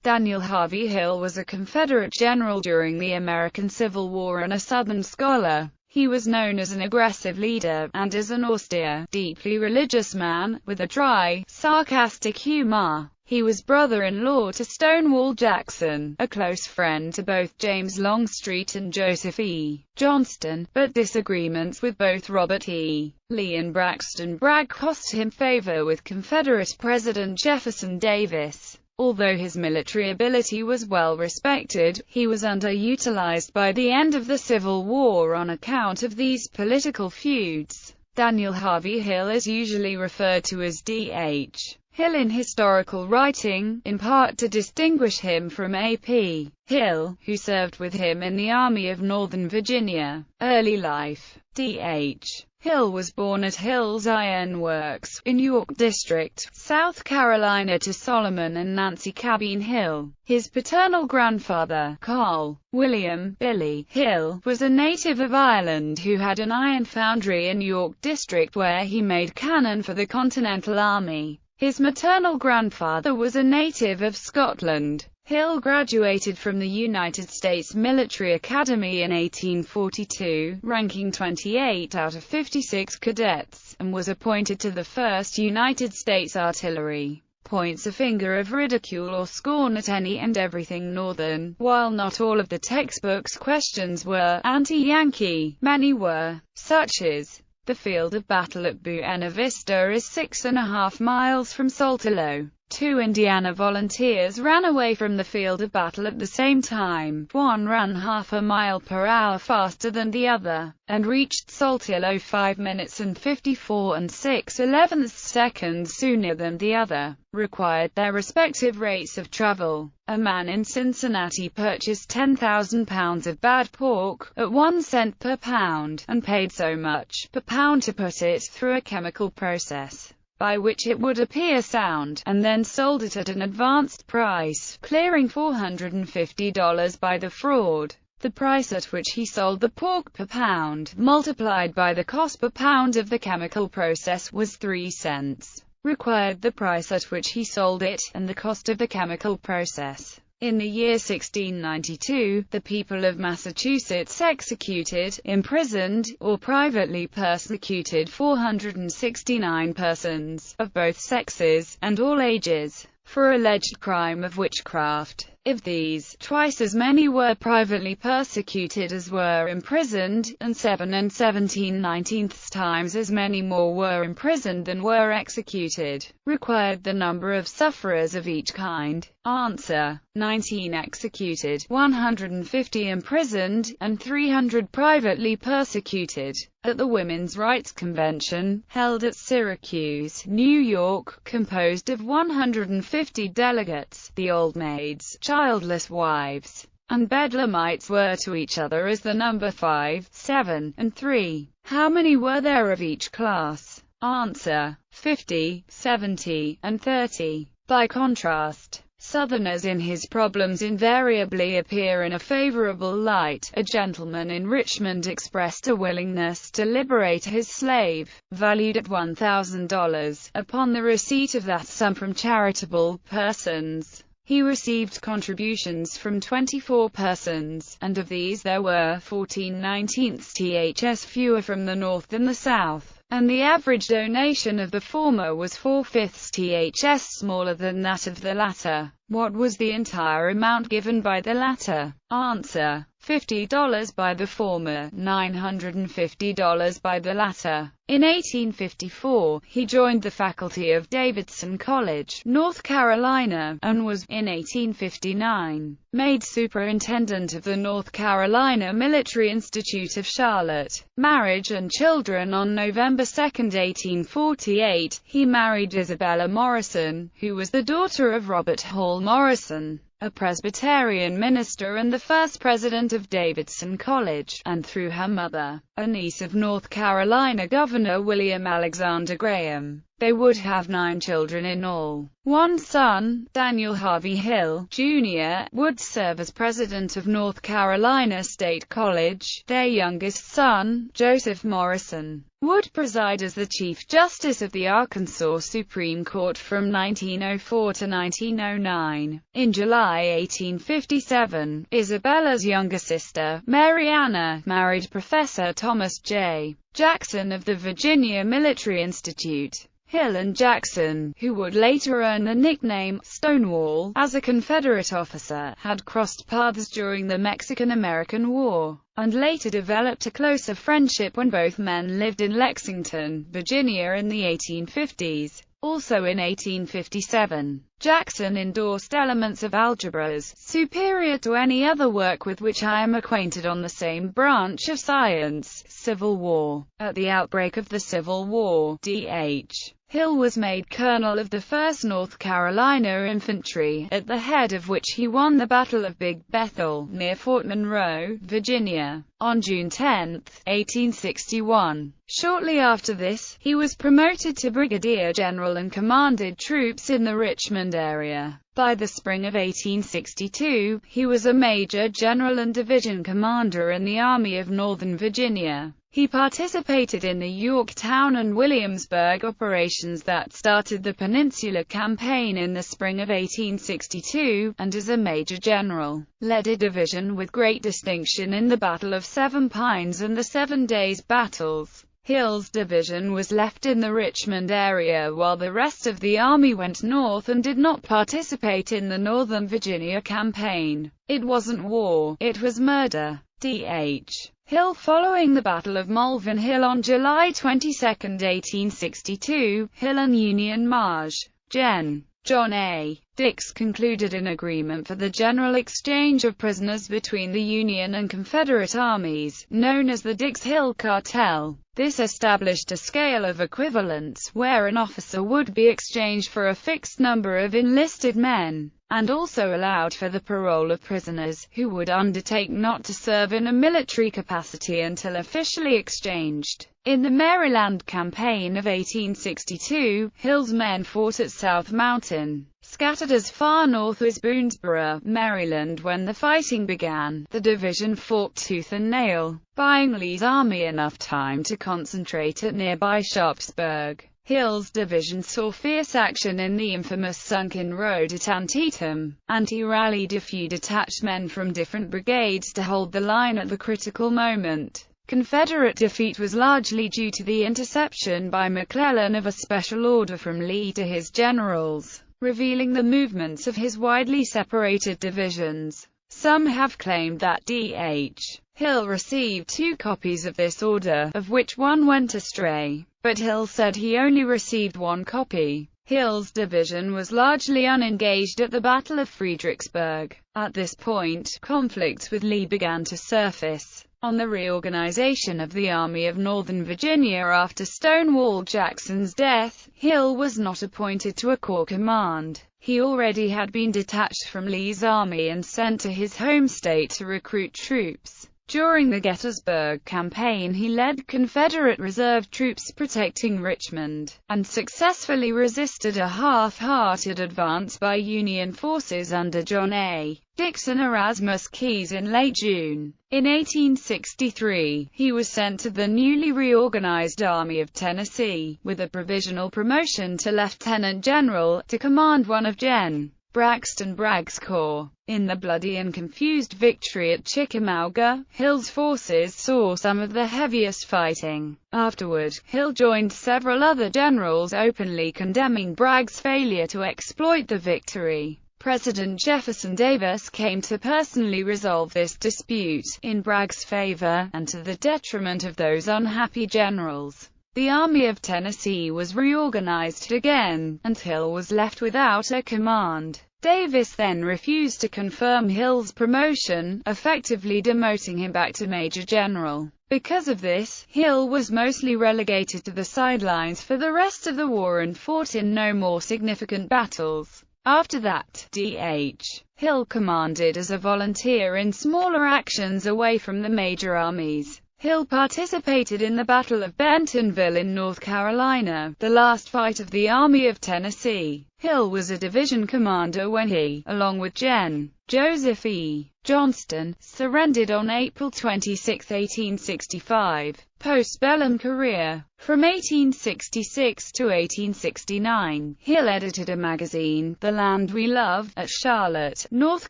Daniel Harvey Hill was a Confederate general during the American Civil War and a Southern scholar. He was known as an aggressive leader, and as an austere, deeply religious man, with a dry, sarcastic humor. He was brother-in-law to Stonewall Jackson, a close friend to both James Longstreet and Joseph E. Johnston, but disagreements with both Robert E. Lee and Braxton Bragg cost him favor with Confederate President Jefferson Davis. Although his military ability was well respected, he was underutilized by the end of the Civil War on account of these political feuds. Daniel Harvey Hill is usually referred to as D.H. Hill in historical writing, in part to distinguish him from A.P. Hill, who served with him in the Army of Northern Virginia. Early life. D.H. Hill was born at Hill's Iron Works, in York District, South Carolina to Solomon and Nancy Cabine Hill. His paternal grandfather, Carl William Billy Hill, was a native of Ireland who had an iron foundry in York District where he made cannon for the Continental Army. His maternal grandfather was a native of Scotland. Hill graduated from the United States Military Academy in 1842, ranking 28 out of 56 cadets, and was appointed to the 1st United States Artillery. Points a finger of ridicule or scorn at any and everything Northern. While not all of the textbook's questions were anti-Yankee, many were, such as, the field of battle at Buena Vista is 6.5 miles from Saltillo. 2 Indiana volunteers ran away from the field of battle at the same time. One ran half a mile per hour faster than the other, and reached Saltillo 5 minutes and 54 and 6/11 seconds sooner than the other, required their respective rates of travel. A man in Cincinnati purchased 10,000 pounds of bad pork, at 1 cent per pound, and paid so much per pound to put it through a chemical process by which it would appear sound, and then sold it at an advanced price, clearing $450 by the fraud. The price at which he sold the pork per pound, multiplied by the cost per pound of the chemical process, was 3 cents. Required the price at which he sold it, and the cost of the chemical process. In the year 1692, the people of Massachusetts executed, imprisoned, or privately persecuted 469 persons, of both sexes, and all ages, for alleged crime of witchcraft. Of these, twice as many were privately persecuted as were imprisoned, and 7 and 17/19 times as many more were imprisoned than were executed. Required the number of sufferers of each kind. Answer: 19 executed, 150 imprisoned, and 300 privately persecuted. At the Women's Rights Convention, held at Syracuse, New York, composed of 150 delegates, the old maids, childless wives, and bedlamites were to each other as the number 5, 7, and 3. How many were there of each class? Answer: 50, 70, and 30. By contrast, Southerners in his problems invariably appear in a favorable light. A gentleman in Richmond expressed a willingness to liberate his slave, valued at $1,000, upon the receipt of that sum from charitable persons. He received contributions from 24 persons, and of these there were 14/19ths fewer from the North than the South, and the average donation of the former was 4/5ths smaller than that of the latter. What was the entire amount given by the latter? Answer: $50 by the former, $950 by the latter. In 1854, he joined the faculty of Davidson College, North Carolina, and was, in 1859, made superintendent of the North Carolina Military Institute of Charlotte. Marriage and children. On November 2, 1848, he married Isabella Morrison, who was the daughter of Robert Hall Morrison, a Presbyterian minister and the first president of Davidson College, and through her mother, a niece of North Carolina Governor William Alexander Graham. They would have 9 children in all. One son, Daniel Harvey Hill, Jr., would serve as president of North Carolina State College. Their youngest son, Joseph Morrison, would preside as the Chief Justice of the Arkansas Supreme Court from 1904 to 1909. In July July 1857, Isabella's younger sister, Mary Anna, married Professor Thomas J. Jackson of the Virginia Military Institute. Hill and Jackson, who would later earn the nickname Stonewall as a Confederate officer, had crossed paths during the Mexican-American War, and later developed a closer friendship when both men lived in Lexington, Virginia in the 1850s. Also in 1857, Jackson endorsed elements of algebra as superior to any other work with which I am acquainted on the same branch of science, Civil War. At the outbreak of the Civil War, D.H. Hill was made colonel of the 1st North Carolina Infantry, at the head of which he won the Battle of Big Bethel, near Fort Monroe, Virginia, on June 10, 1861. Shortly after this, he was promoted to brigadier general and commanded troops in the Richmond area. By the spring of 1862, he was a major general and division commander in the Army of Northern Virginia. He participated in the Yorktown and Williamsburg operations that started the Peninsular Campaign in the spring of 1862, and as a major general, led a division with great distinction in the Battle of Seven Pines and the 7 Days Battles. Hill's division was left in the Richmond area while the rest of the army went north and did not participate in the Northern Virginia campaign. It wasn't war, it was murder. D.H. Hill. Following the Battle of Malvern Hill on July 22, 1862, Hill and Union Maj. Gen. John A. Dix concluded an agreement for the general exchange of prisoners between the Union and Confederate armies, known as the Dix-Hill Cartel. This established a scale of equivalence, where an officer would be exchanged for a fixed number of enlisted men, and also allowed for the parole of prisoners, who would undertake not to serve in a military capacity until officially exchanged. In the Maryland Campaign of 1862, Hill's men fought at South Mountain, scattered as far north as Boonesboro, Maryland. When the fighting began, the division fought tooth and nail, buying Lee's army enough time to concentrate at nearby Sharpsburg. Hill's division saw fierce action in the infamous Sunken Road at Antietam, and he rallied a few detached men from different brigades to hold the line at the critical moment. Confederate defeat was largely due to the interception by McClellan of a special order from Lee to his generals, revealing the movements of his widely separated divisions. Some have claimed that D.H. Hill received 2 copies of this order, of which one went astray, but Hill said he only received 1 copy. Hill's division was largely unengaged at the Battle of Fredericksburg. At this point, conflicts with Lee began to surface. On the reorganization of the Army of Northern Virginia after Stonewall Jackson's death, Hill was not appointed to a corps command. He already had been detached from Lee's army and sent to his home state to recruit troops. During the Gettysburg campaign he led Confederate reserve troops protecting Richmond, and successfully resisted a half-hearted advance by Union forces under John A. Dix and Erasmus Keyes in late June. In 1863, he was sent to the newly reorganized Army of Tennessee, with a provisional promotion to lieutenant general, to command one of Gen. Braxton Bragg's corps. In the bloody and confused victory at Chickamauga, Hill's forces saw some of the heaviest fighting. Afterward, Hill joined several other generals openly condemning Bragg's failure to exploit the victory. President Jefferson Davis came to personally resolve this dispute, in Bragg's favor, and to the detriment of those unhappy generals. The Army of Tennessee was reorganized again, and Hill was left without a command. Davis then refused to confirm Hill's promotion, effectively demoting him back to Major General. Because of this, Hill was mostly relegated to the sidelines for the rest of the war and fought in no more significant battles. After that, D.H. Hill commanded as a volunteer in smaller actions away from the major armies. Hill participated in the Battle of Bentonville in North Carolina, the last fight of the Army of Tennessee. Hill was a division commander when he, along with Gen. Joseph E. Johnston, surrendered on April 26, 1865. Postbellum career. From 1866 to 1869, Hill edited a magazine, The Land We Love, at Charlotte, North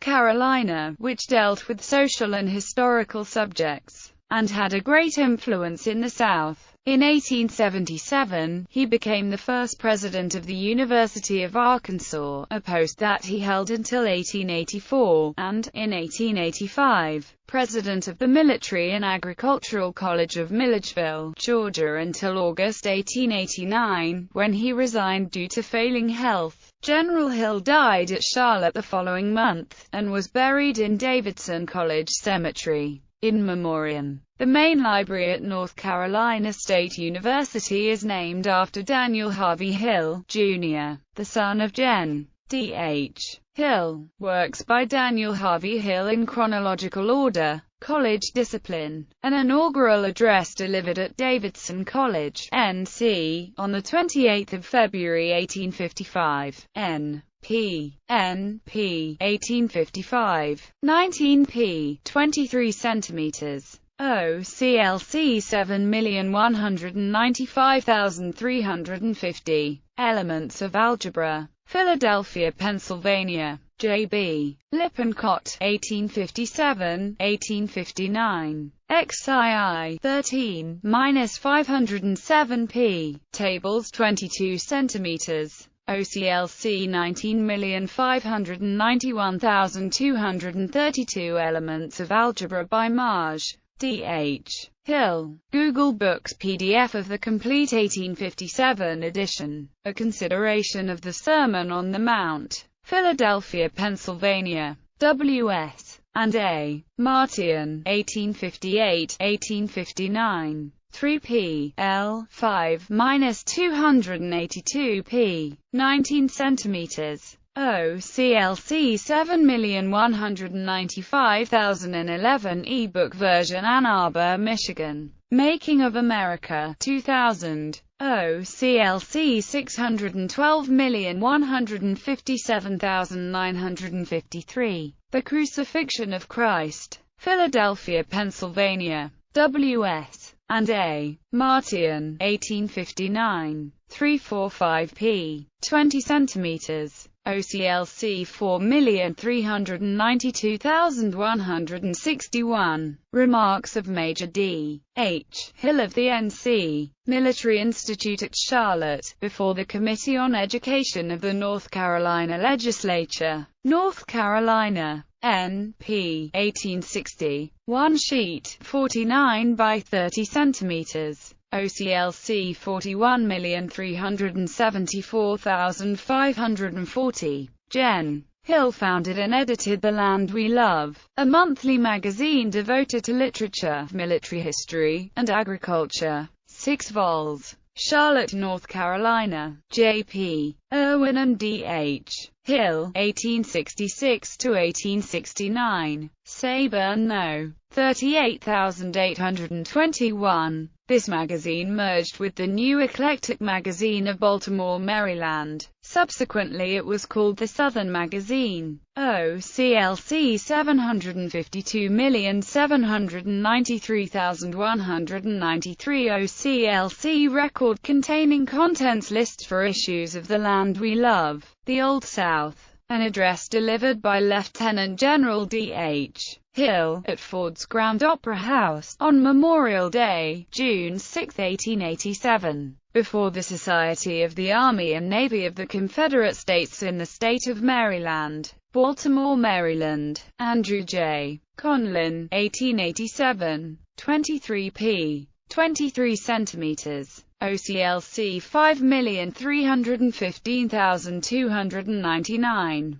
Carolina, which dealt with social and historical subjects, and had a great influence in the South. In 1877, he became the first president of the University of Arkansas, a post that he held until 1884, and, in 1885, president of the Military and Agricultural College of Milledgeville, Georgia until August 1889, when he resigned due to failing health. General Hill died at Charlotte the following month, and was buried in Davidson College Cemetery. In memoriam. The main library at North Carolina State University is named after Daniel Harvey Hill, Jr., the son of Gen. D.H. Hill. Works by Daniel Harvey Hill in chronological order. College discipline. An inaugural address delivered at Davidson College, N.C., on the 28th of February 1855. N.P. 1855. 19p. 23 centimeters. OCLC 7,195,350. Elements of Algebra. Philadelphia, Pennsylvania. J.B. Lippincott, 1857-1859. XII 13-507p. Tables 22 centimeters. OCLC 19,591,232. Elements of Algebra by Marge. D.H. Hill. Google Books PDF of the complete 1857 edition. A consideration of the Sermon on the Mount. Philadelphia, Pennsylvania. W.S. and A. Martian, 1858-1859. 3p. L. 5-282p. 19 centimeters. OCLC 7,195,011. ebook version, Ann Arbor, Michigan. Making of America, 2000. OCLC 612,157,953. The Crucifixion of Christ. Philadelphia, Pennsylvania. W.S. and A. Martian, 1859. 345p. 20 centimeters. OCLC 4,392,161. Remarks of Major D. H. Hill of the N.C. Military Institute at Charlotte, before the Committee on Education of the North Carolina Legislature. North Carolina. N.P. 1860. 1 sheet, 49 by 30 centimeters. OCLC 41,374,540. Gen. Hill founded and edited The Land We Love, a monthly magazine devoted to literature, military history, and agriculture. 6 vols. Charlotte, North Carolina. J.P. Irwin and D.H. Hill, 1866-1869. Sayburn No. 38,821. This magazine merged with the New Eclectic magazine of Baltimore, Maryland. Subsequently it was called the Southern Magazine. OCLC 752,793,193. OCLC record containing contents lists for issues of The Land We Love, The Old South. An address delivered by Lieutenant General D.H. Hill, at Ford's Grand Opera House, on Memorial Day, June 6, 1887, before the Society of the Army and Navy of the Confederate States in the state of Maryland, Baltimore, Maryland. Andrew J. Conlin, 1887, 23p. 23 centimeters. OCLC 5,315,299.